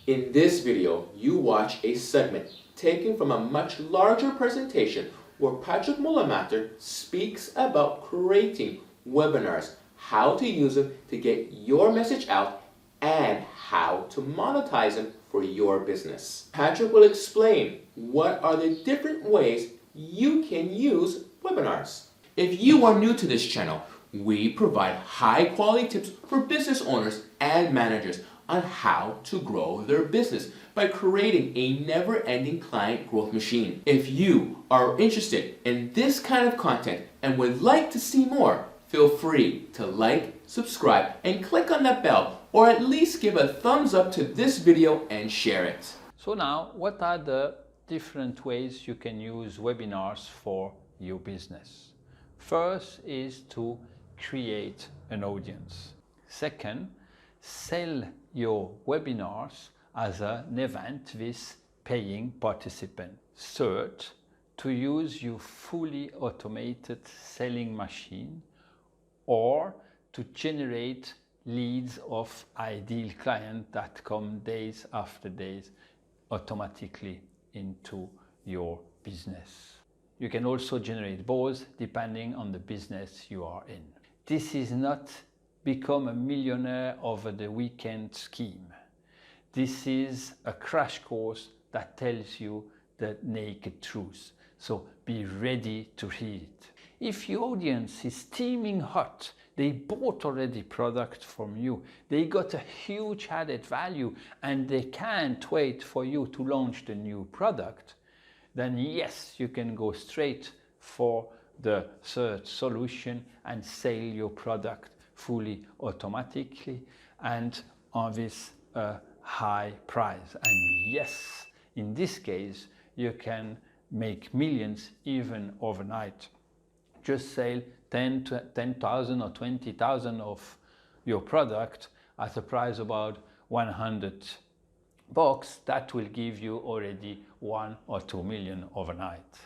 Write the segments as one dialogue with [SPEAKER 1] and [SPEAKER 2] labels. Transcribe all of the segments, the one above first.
[SPEAKER 1] In this video, you watch a segment taken from a much larger presentation where Patrick Mullamatter speaks about creating webinars, how to use them to get your message out, and how to monetize them for your business. Patrick will explain what are the different ways you can use webinars. If you are new to this channel, we provide high-quality tips for business owners and managers on how to grow their business by creating a never-ending client growth machine. If you are interested in this kind of content and would like to see more, feel free to like, subscribe, and click on that bell, or at least give a thumbs up to this video and share it.
[SPEAKER 2] So now, what are the different ways you can use webinars for your business? First is to create an audience. Second, sell your webinars as an event with paying participants. Third, to use your fully automated selling machine or to generate leads of ideal clients that come days after days automatically into your business. You can also generate both depending on the business you are in. This is not become a millionaire over the weekend scheme. This is a crash course that tells you the naked truth. So be ready to hear it. If your audience is steaming hot, they bought already product from you, they got a huge added value and they can't wait for you to launch the new product, then yes, you can go straight for the third solution and sell your product fully automatically and with a high price. And yes, in this case, you can make millions even overnight. Just sell 10,000 or 20,000 of your product at a price about $100. That will give you already 1 or 2 million overnight.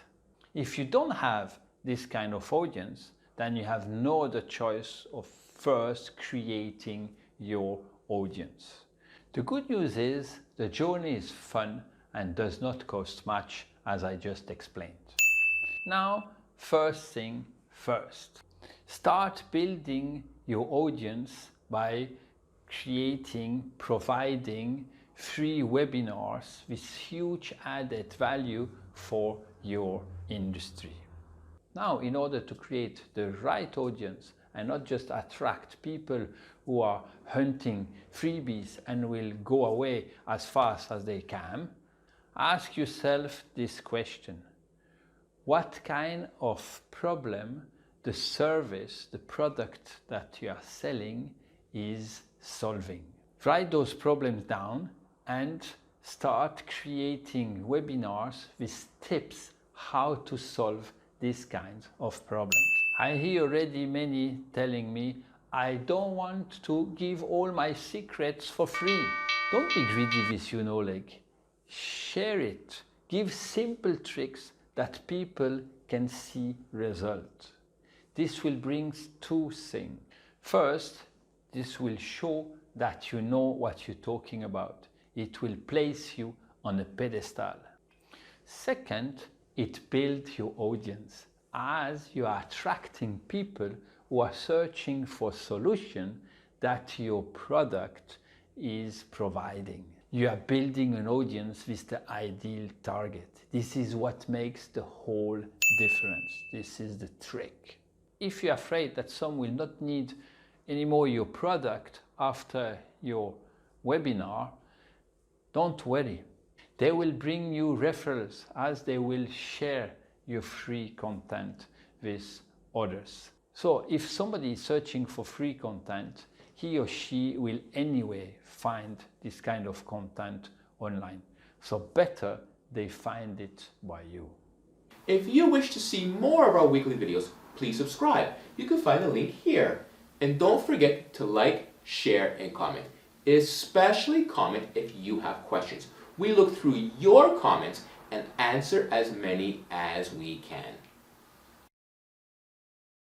[SPEAKER 2] If you don't have this kind of audience, then you have no other choice of first creating your audience. The good news is the journey is fun and does not cost much, as I just explained. Now, first thing first, start building your audience by providing free webinars with huge added value for your industry. Now, in order to create the right audience and not just attract people who are hunting freebies and will go away as fast as they can, ask yourself this question: what kind of problem the service, the product that you are selling is solving? Write those problems down and start creating webinars with tips how to solve these kinds of problems. I hear already many telling me, I don't want to give all my secrets for free. Don't be greedy with your knowledge. Share it. Give simple tricks that people can see results. This will bring two things. First, this will show that you know what you're talking about. It will place you on a pedestal. Second, it builds your audience as you are attracting people who are searching for a solution that your product is providing. You are building an audience with the ideal target. This is what makes the whole difference. This is the trick. If you're afraid that some will not need anymore your product after your webinar, don't worry. They will bring you referrals as they will share your free content with others. So if somebody is searching for free content, he or she will anyway find this kind of content online. So better they find it by you.
[SPEAKER 1] If you wish to see more of our weekly videos, please subscribe. You can find the link here. And don't forget to like, share, and comment. Especially comment if you have questions. We look through your comments and answer as many as we can.